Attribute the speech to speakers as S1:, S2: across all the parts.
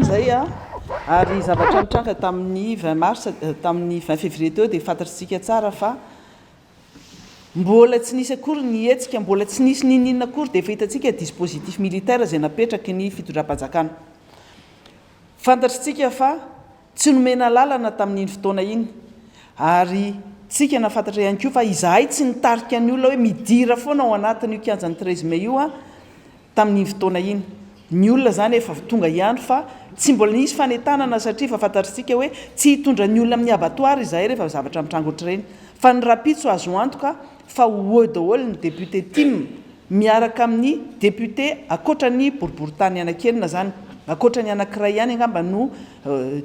S1: zay a ary zavatra mitranga tamin'ny 20 mars tamin'ny 20 février teo dia fantatritsika tsara fa mbola tsy nisy akory ny hetsika mbola tsy nisy ninina akory dia fahitantsika dispositif militaire zay napetraky ny fitondram-panjakana fantatritsika fa tsy nomena lalana tamin'iny fotoana iny ary tsika nafantatra ihany koa fa izahay tsy nitarika ny olona hoe midira foana ao anatin'io kianjan'ny 13 mai io a tamin'iny fotoana iny ny olona zany efa tonga ihany fa tsy mbola nisy fanetanana satria fa fantatritsika hoe tsy hitondra ny olona amin'ny abattoir izahay rehefa zavatra mitrango ohatr'ireny fa ny rapitso azo antoka fa ho daholo ny député Tim miaraka amin'ny député akoatran'ny boriboritany anakenina zany akoatrany anankiray ihany angamba no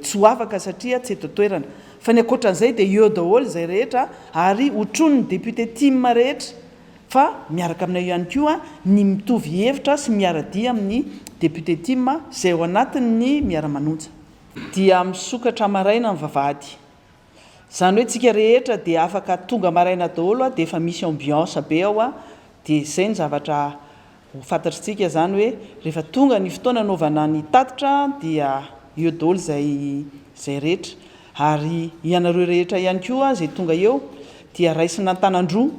S1: tsy ho afaka satria tsy eto toerana fa ny akoatran'izay dia eo daholo izay rehetra ary hotrony ny député Tim rehetra fa miaraka aminay ihany koa ny mitovy hevitra sy miaradia amin'ny député Tim izay ao anatin'ny miara-manonja dia misokatra maraina ny vavahady zany hoe tsika rehetra dia afaka tonga maraina daholo dia efa misy ambiance be ao dia izay ny zavatra ho fantatritsika zany hoe rehefa tonga ny fotoana anaovana ny tatitra dia eo daholo zay rehetra ary ianareo rehetra ihany koa zay tonga eo dia raisina an-tanandroa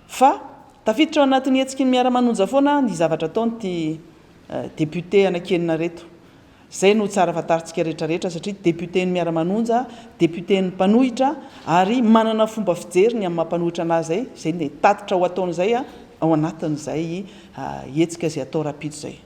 S1: fa tafiditra ao anatin'ny hetsika ny miara-manonja foana ny zavatra ataonyty député anakenina reto zay no tsara fantaritsika rehetrarehetra satria député ny miara-manonja député ny mpanohitra ary manana fomba fijeriny amin'ny mampanohitra anazy zay ny tatitra ho ataon'izay ao anatin'izay hetsika zay atao rapitso zay